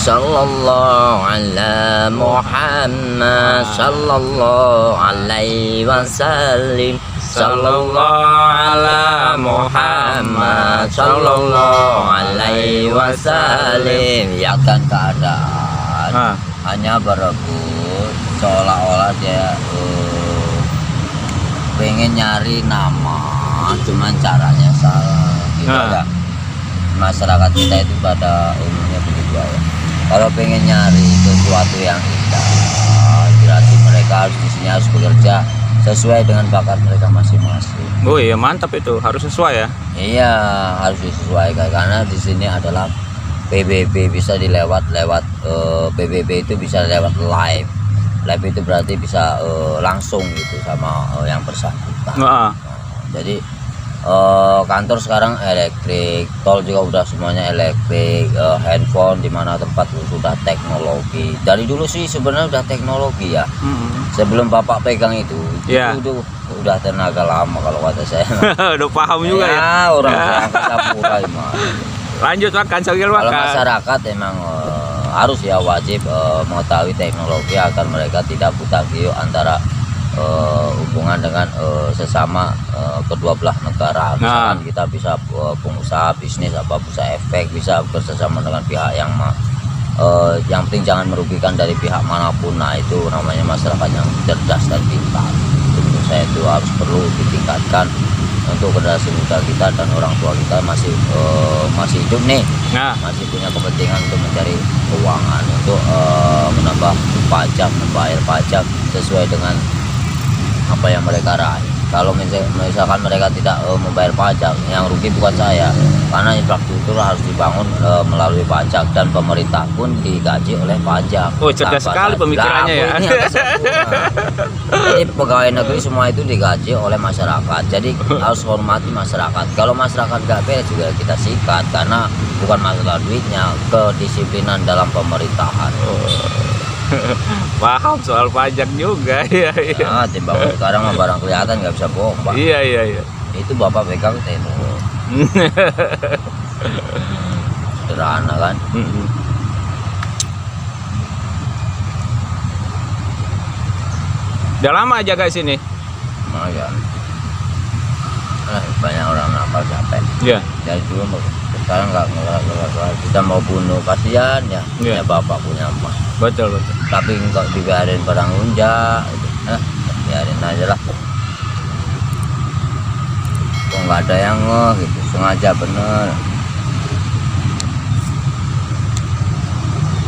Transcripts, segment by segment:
Sallallahu ala Muhammad, sallallahu alaihi wasallim, sallallahu ala Muhammad, sallallahu alaihi wasallim. Ya kan keadaan hanya berebut, seolah-olah dia pengen nyari nama, cuman caranya salah gitu ya. Masyarakat kita itu pada umumnya begitu ya. Kalau pengen nyari sesuatu yang indah, berarti mereka harus di sini harus bekerja sesuai dengan bakat mereka masing-masing. Oh iya, mantap, itu harus sesuai ya. Iya, harus disesuaikan karena di sini adalah PBB, bisa dilewat PBB itu bisa lewat live. Live itu berarti bisa langsung gitu sama yang bersangkutan. Jadi kantor sekarang elektrik, tol juga udah semuanya elektrik, handphone di mana tempat sudah teknologi. Dari dulu sih sebenarnya udah teknologi ya. Sebelum bapak pegang itu udah tenaga lama kalau kata saya. Udah paham juga ya. Orang angkasa pura emang. Lanjut makan sambil makan. Kalau masyarakat emang harus ya wajib mengetahui teknologi agar mereka tidak buta view antara hubungan dengan sesama kedua belah negara. Misalkan kita bisa pengusaha bisnis apa bisa efek, bisa bersama dengan pihak yang penting jangan merugikan dari pihak manapun. Nah itu namanya masyarakat yang cerdas dan pintar. Menurut saya itu harus perlu ditingkatkan untuk generasi muda kita dan orang tua kita masih hidup nih, masih punya kepentingan untuk mencari keuangan untuk menambah pajak, membayar pajak sesuai dengan apa yang mereka raih. Kalau misalkan mereka tidak membayar pajak, yang rugi bukan saya, karena infrastruktur harus dibangun melalui pajak dan pemerintah pun digaji oleh pajak. Oh, cerdas sekali pemikirannya ya. Jadi pegawai negeri semua itu digaji oleh masyarakat. Jadi harus hormati masyarakat. Kalau masyarakat gak beres juga kita sikat, karena bukan masalah duitnya, kedisiplinan dalam pemerintahan. Paham soal pajak juga ya. Nah, timbangan sekarang mah barang kelihatan nggak bisa bohong, Pak. Iya. Itu bapak pegang itu. Sederhana kan. Udah lama jaga sini. Ya. Banyak orang nakal capek. Iya. Dari dulu sekarang nggak kita mau bunuh, kasihan ya. Punya bapak, punya emak. Betul. Tapi kalau dibiarin barang lunjak, biarin aja lah. Kok nggak ada yang gitu, sengaja bener.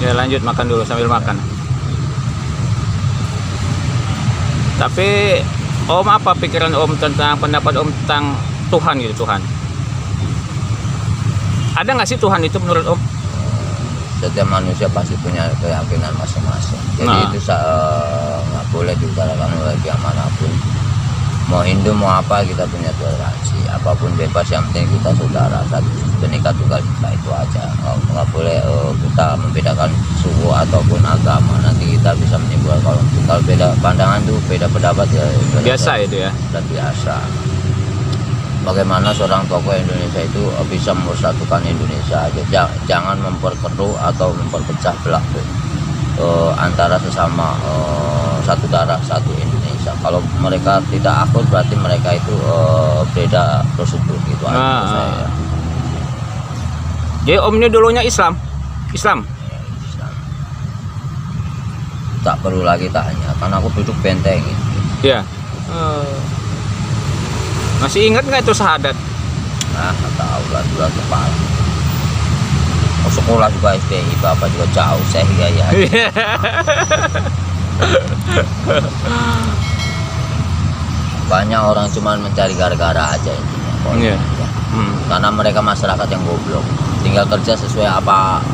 Ya lanjut makan dulu sambil makan. Tapi Om, apa pikiran Om tentang pendapat Om tentang Tuhan gitu, Tuhan? Ada nggak sih Tuhan itu menurut Om? Setiap manusia pasti punya keyakinan masing-masing. Jadi itu nggak boleh diutarakan oleh pihak manapun. Mau Hindu mau apa, kita punya toleransi. Apapun bebas, yang penting kita saudara, satu Bhinneka Tunggal Ika, itu aja. Nggak boleh kita membedakan suku ataupun agama. Nanti kita bisa menimbulkan kalau beda pandangan tuh, beda pendapat ya. Biasa itu ya. Dan biasa. Bagaimana seorang tokoh Indonesia itu bisa mempersatukan Indonesia aja, jangan memperkeruh atau memperpecah belah antara sesama satu darah, satu Indonesia. Kalau mereka tidak akur, berarti mereka itu beda prosedur gitu aja saya. Jadi Om ini dulunya Islam. Islam. Tak perlu lagi tanya, karena aku duduk benteng gitu. Iya. Masih ingat nggak itu syahadat? Nah, tahu lah, dua kepala. Sekolah juga SPI, bapak juga jauh saya ya. Banyak orang cuman mencari gara-gara aja intinya. Karena mereka masyarakat yang goblok. Tinggal kerja sesuai apa,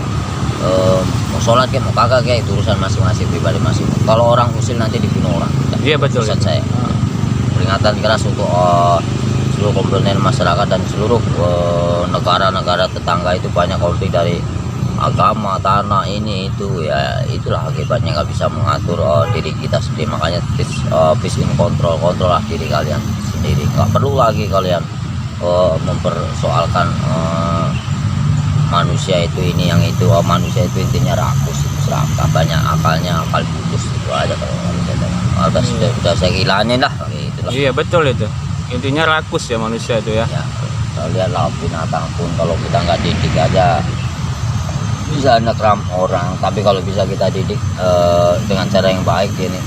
mau sholat kayak mau kagak kayak itu urusan masing-masing, pribadi masing-masing. Kalau orang usil nanti dibunuh orang. Iya betul. Saya peringatan keras untuk seluruh komponen masyarakat dan seluruh negara-negara tetangga. Itu banyak konflik dari agama, tanah, ini itu ya, itulah akibatnya nggak bisa mengatur diri kita sendiri. Makanya peace in control, kontrol lah diri kalian sendiri. Nggak perlu lagi kalian mempersoalkan manusia itu ini yang itu, manusia itu intinya rakus, itu serakah, banyak akalnya, akal putus, itu aja kalau manusia itu. Udah saya hilangin lah gitu lah. Iya betul itu, intinya rakus ya manusia itu ya. Ya, kalau lihatlah binatang pun kalau kita nggak didik aja bisa nekram orang, tapi kalau bisa kita didik dengan cara yang baik ini,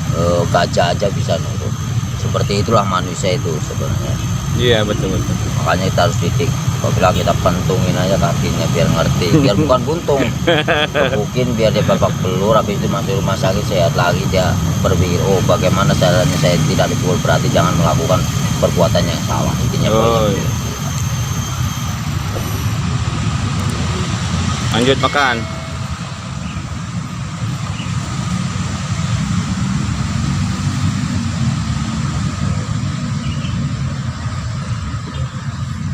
gajah aja bisa nurut. Seperti itulah manusia itu sebenarnya. Iya betul. Makanya kita harus didik. Kalau bilang kita pentungin aja kakinya biar ngerti, biar bukan buntung, mungkin biar dia babak belur, habis itu masuk rumah sakit sehat lagi, dia berpikir, oh bagaimana caranya saya tidak dipukul, berarti jangan melakukan perbuatan yang salah, intinya begitu. Iya. Lanjut makan.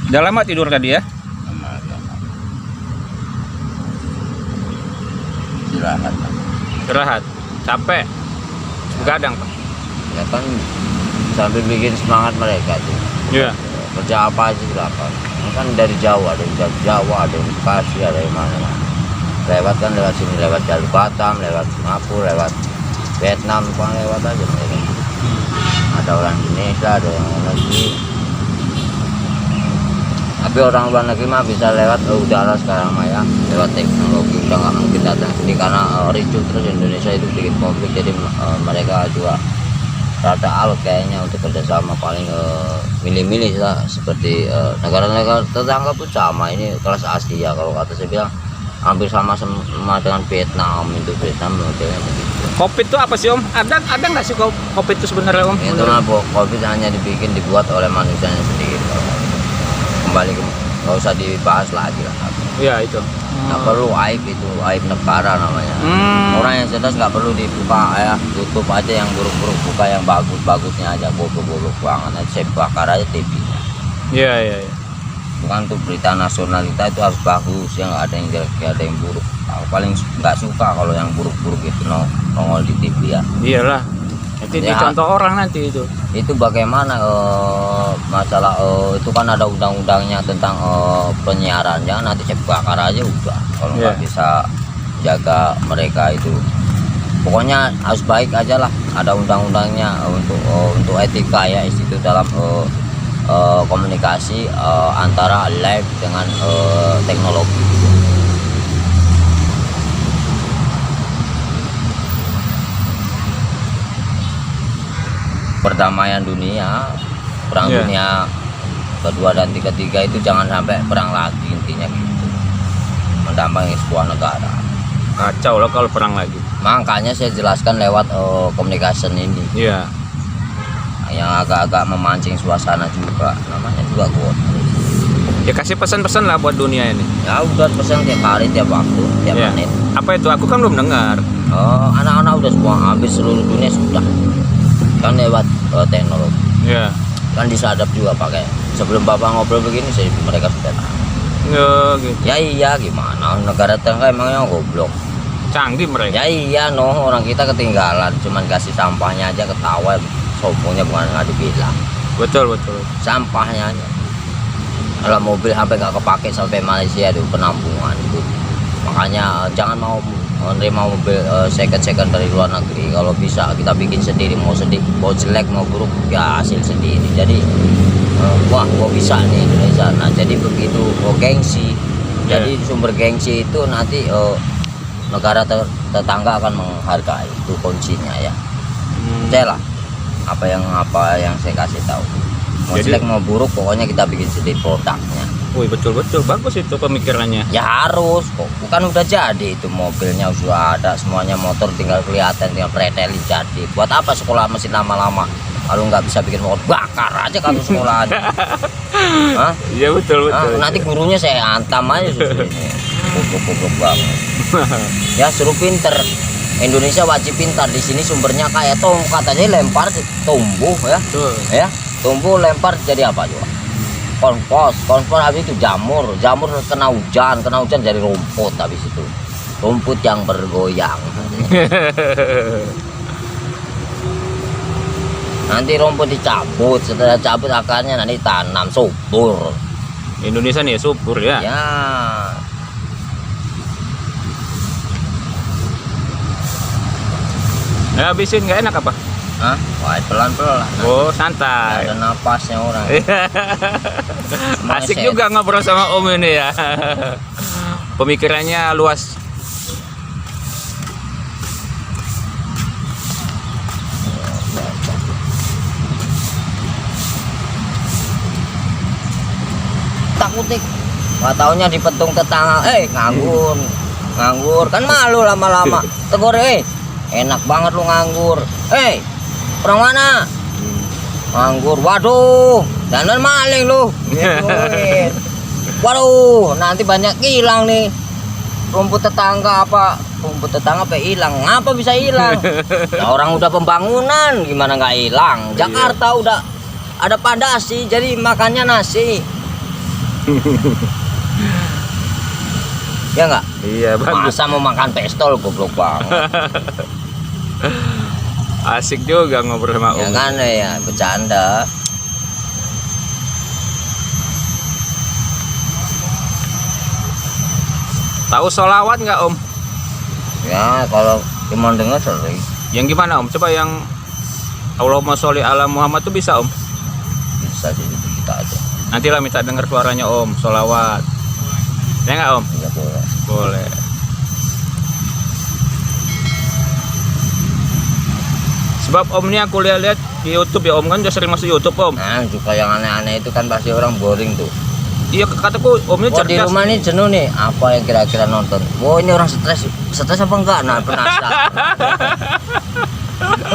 Udah lama tidur tadi ya? Istirahat. Istirahat. Capek. Begadang, Pak. Ya kan sambil bikin semangat mereka tuh. Iya. Kerja apa aja berapa? Kan dari Jawa, ada yang Jawa, ada yang Bekasi, ada yang mana. Lewat kan lewat sini, lewat jalur Batam, lewat Singapura, lewat Vietnam, kan lewat aja mereka. Ada orang Indonesia, ada yang negeri. Tapi orang luar negeri mah bisa lewat udara sekarang mah ya, lewat teknologi, udah nggak mungkin datang sini karena ricu terus Indonesia itu bikin konflik, jadi mereka juga rada alot kayaknya untuk kerjasama, paling milih-milih lah seperti negara-negara tetangga pun sama, ini kelas Asia kalau kata saya bilang hampir sama dengan Vietnam, itu Vietnam modelnya begitu. Covid itu apa sih Om? Ada nggak sih Covid itu sebenarnya Om? Itu mah Covid hanya dibuat oleh manusianya sendiri. Kembali ke, nggak usah dibahas lagi lah. Iya itu. Nggak perlu aib, itu aib negara namanya. Orang yang cerdas nggak perlu dibuka ya, tutup aja yang buruk-buruk, buka yang bagus-bagusnya aja, bodoh-bodoh banget aja, saya bakar aja TV-nya. Iya. Bukan untuk berita nasional kita itu harus bagus ya, nggak ada yang jelek, nggak ada yang buruk. Aku paling nggak suka kalau yang buruk-buruk itu nongol di TV ya. Iyalah. Itu Ya. dicontoh orang nanti itu. Itu bagaimana masalah itu kan ada undang-undangnya tentang penyiarannya, nanti saya bakar aja udah, kalau nggak bisa jaga mereka itu. Pokoknya harus baik aja lah, ada undang-undangnya untuk etika ya, institut dalam komunikasi antara live dengan teknologi. Perdamaian dunia, perang dunia kedua dan ketiga itu jangan sampai perang lagi, intinya gitu, mendamai sebuah negara. Kacau lah kalau perang lagi. Makanya saya jelaskan lewat communication ini. Iya. Yang agak-agak memancing suasana juga, namanya juga kuat. Ya kasih pesan-pesan lah buat dunia ini. Ya udah pesan tiap hari, tiap waktu, tiap menit. Apa itu? Aku kan belum dengar. Anak-anak udah semua, hampir seluruh dunia sudah. Kan lewat teknologi. Iya. Kan disadap juga pakai. Sebelum bapak ngobrol begini, mereka sudah tahu. Ya, gitu. Ya iya, gimana negara tetangga emangnya goblok. Canggih mereka. Ya iya, orang kita ketinggalan, cuman kasih sampahnya aja ketawa, sombongnya bukan nggak dibilang. Betul. Sampahnya aja. Kalau mobil sampai nggak kepake sampai Malaysia itu penampungan itu. Makanya jangan mau menerima mobil second dari luar negeri. Kalau bisa kita bikin sendiri, mau sedih, mau jelek, mau buruk ya hasil sendiri. Jadi wah kok bisa nih Indonesia. Nah jadi begitu gengsi. Jadi sumber gengsi itu nanti negara tetangga akan menghargai, itu kuncinya ya. Saya lah apa yang saya kasih tahu. Mau jelek mau buruk pokoknya kita bikin sendiri produknya. Wih betul bagus itu pemikirannya. Ya harus kok, bukan udah jadi itu mobilnya sudah ada semuanya, motor tinggal kelihatan, tinggal pretelin jadi. Buat apa sekolah mesin lama-lama kalau nggak bisa bikin motor, bakar aja kalau sekolahan. Iya betul. Nanti gurunya saya hantam aja ini. Goblok banget. Ya suruh pinter. Indonesia wajib pintar, di sini sumbernya kayak tongkat aja lempar tumbuh ya. Betul. Ya, tumbuh lempar jadi apa juga? Kompos habis itu jamur kena hujan jadi rumput, habis itu rumput yang bergoyang. Nanti rumput dicabut, setelah cabut akarnya nanti tanam subur. Indonesia nih subur ya. Ya Habisin nggak enak apa? Hah? Wah, pelan-pelan. Oh, Nggak santai. ada napasnya orang. Asik Sehat. juga ngobrol sama Om ini ya. Pemikirannya luas. Takutik. Nggak taunya dipetung tetangga. Nganggur. Nganggur. Kan malu lama-lama. Tegur, enak banget lu nganggur. Orang mana? Nganggur. Waduh, jangan maling lu. Gituin. Waduh, nanti banyak hilang nih. Rumput tetangga apa? Rumput tetangga apa hilang? Ngapa bisa hilang? Ya, orang udah pembangunan, gimana nggak hilang? Jakarta udah ada padasi, jadi makannya nasi. Ya nggak? Iya, bagus. Masa mau makan pestol, goblok banget. Asik juga ngobrol sama Ya Om. kan ya, bercanda. Tahu sholawat nggak Om? Ya kalau cuma dengar sering. Yang gimana Om? Coba yang Allahumma sholli ala Muhammad tuh bisa Om? Bisa sih kita aja. Nanti lah minta dengar suaranya Om, sholawat. Ya nggak Om? Ya boleh. Boleh. Sebab Om ini aku lihat di YouTube ya Om, kan udah sering masuk YouTube Om. Nah, juga yang aneh-aneh itu kan pasti orang boring tuh. Iya, kataku Om ini Wah, di cerdas. rumah ini jenuh nih. Apa yang kira-kira nonton? Wah, ini orang stres. Stres apa enggak? Nah, penasaran.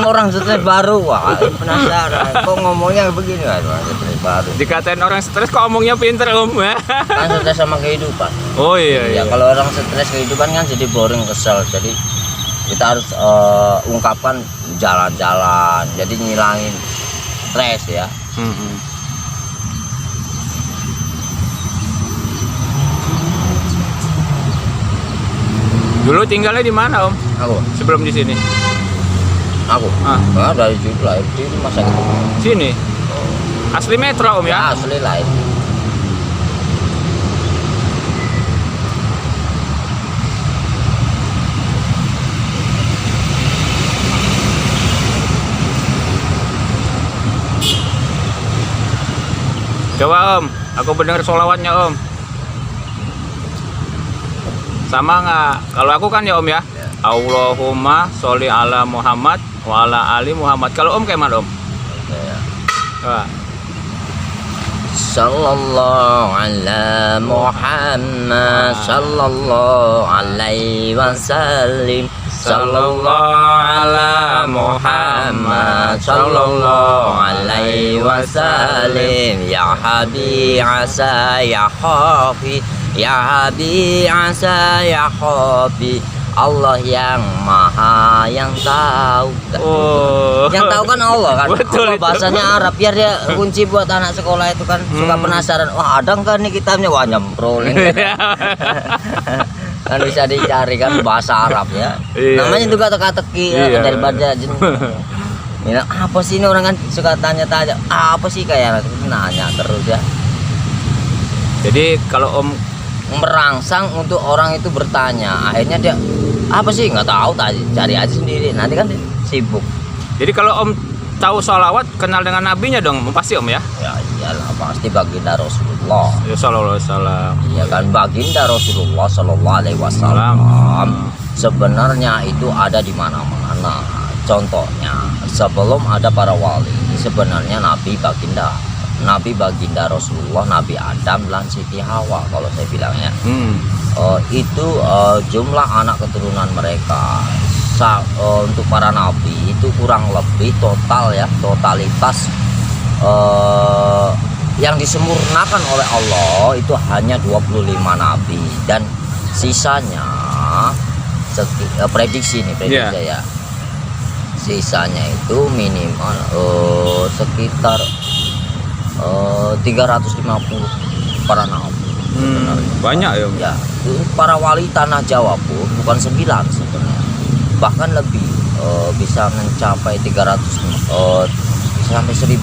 Orang stres baru. Wah, penasaran. Kok ngomongnya begini kan? Orang stres baru. Dikatain orang stres kok omongnya pinter Om. Kan stres sama kehidupan. Oh iya Ya iya. kalau orang stres kehidupan kan jadi boring, kesel. Jadi kita harus ungkapkan jalan-jalan. Jadi ngilangin stres ya. Mm-mm. Dulu tinggalnya di mana Om? Aku, Sebelum di sini? aku. Ah, Nah, dari situ lahir di rumah sakit. sini. Asli Metro Om ya? Ya, asli lahir. Coba Om, aku mendengar sholawatnya Om. Sama nggak? Kalau aku kan ya Om ya. Ya. Allahumma sholli ala Muhammad wa ala ali Muhammad. Kalau Om kayak mana Om? Ya. Coba. Sallallahu ala Muhammad sallallahu alaihi wasallim sallallahu ala Muhammad sallallahu alaihi wasallim ya habi asa ya hafi ya habi asa ya hafi Allah yang maha yang tahu. Oh. Yang tahu kan Allah kan. Betul Allah itu. bahasanya Arab biar dia kunci buat anak sekolah itu kan suka penasaran. Wah ada nggak nih kitabnya? Wah nyemprolin. Kan bisa dicari kan bahasa Arab ya. Iya, Namanya iya. juga teka-teki Iya. ya, daripada jenis. Ini apa sih ini orang kan suka tanya-tanya. Apa sih kayak nanya terus ya. Jadi kalau Om Merangsang untuk orang itu bertanya. Akhirnya dia apa sih nggak tahu tadi cari aja sendiri. Nanti kan dia sibuk. Jadi kalau Om tahu sholawat, kenal dengan nabinya dong, pasti Om ya? Ya iyalah pasti baginda Rasulullah. Ya sallallahu alaihi wasallam. Ya kan baginda Rasulullah Shallallahu Alaihi Wasallam sebenarnya itu ada di mana-mana. Contohnya sebelum ada para wali sebenarnya Nabi baginda Rasulullah, Nabi Adam dan Siti Hawa kalau saya bilangnya. Itu jumlah anak keturunan mereka. Untuk para nabi itu kurang lebih totalitas yang disempurnakan oleh Allah itu hanya 25 nabi dan sisanya prediksi ya sisanya itu minimal sekitar 350 para nabi. Banyak ya Om? Ya, para wali tanah Jawa pun bukan 9 sebenarnya, bahkan lebih bisa mencapai 300 sampai 1000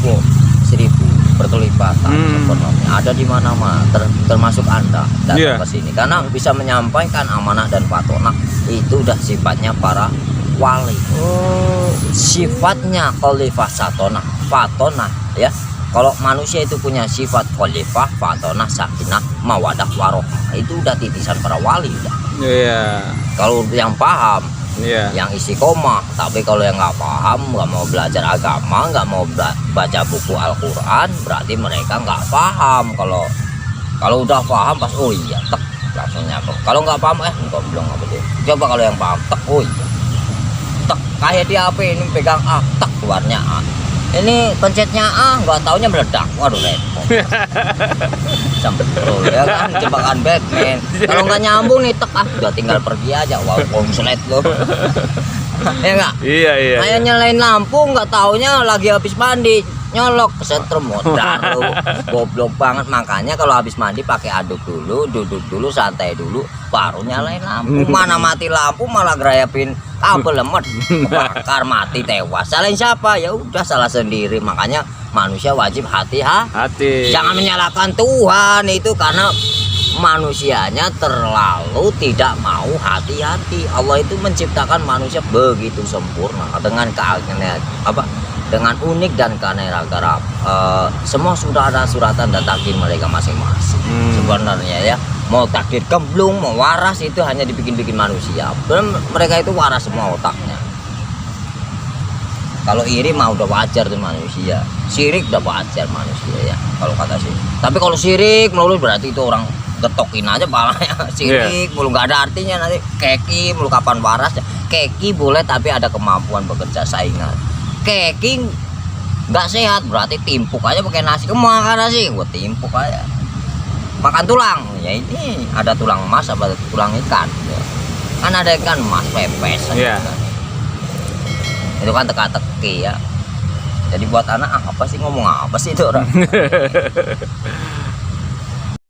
berkelipatan sebenarnya ada di mana-mana termasuk Anda datang ke sini karena bisa menyampaikan amanah dan fatona itu udah sifatnya para wali. Sifatnya khalifah satonah fatonah ya. Kalau manusia itu punya sifat khalifah fatonah sakinah mawadah warohmah, itu udah titisan para wali udah. Iya. Kalau yang paham, Iya. yang istiqomah. Tapi kalau yang nggak paham, nggak mau belajar agama, nggak mau baca buku Al-Quran, berarti mereka nggak paham. Kalau udah paham pas oh iya tek langsung nyambung. Kalau nggak paham goblok apa tuh. Coba kalau yang paham tek oh iya tek, kayak di HP ini pegang A tek keluarnya A, ini pencetnya A nggak taunya meledak, waduh repot. Sampai betul ya kan, jebakan Batman. Kalau nggak nyambung nih tek udah tinggal pergi aja, wow konslet lo. Ya nggak? Iya, iya. Kayak nyalain lampu nggak taunya lagi habis mandi, nyolok kesetrum modal lu. Goblok banget. Makanya kalau habis mandi pakai aduk dulu, duduk dulu, santai dulu, baru nyalain lampu. Mana mati lampu malah gerayapin kabel lemet, kebakar mati tewas. Salahin siapa? Ya udah salah sendiri. Makanya manusia wajib hati-hati. Jangan menyalahkan Tuhan itu karena manusianya terlalu tidak mau hati-hati. Allah itu menciptakan manusia begitu sempurna dengan dengan unik dan keanekaragaman. Semua sudah ada suratan dan takdir mereka masing-masing. Sebenarnya ya, mau takdir kemblung, mau waras itu hanya dibikin-bikin manusia. Dan mereka itu waras semua otaknya. Kalau iri mah udah wajar tuh manusia. Sirik udah wajar manusia ya kalau kata sih. Tapi kalau sirik melulu berarti itu orang getokin aja palanya. Sirik mulu nggak ada artinya nanti. Keki mulu kapan waras ya. Keki boleh tapi ada kemampuan bekerja saingan. Keki nggak sehat berarti timpuk aja pakai nasi. Makan nasi gua timpuk aja. Makan tulang ya, ini ada tulang emas apa tulang ikan ya. Kan ada ikan emas pepes Iya. kan. Itu kan teka-teki ya. Jadi buat anak apa sih ngomong apa sih itu orang.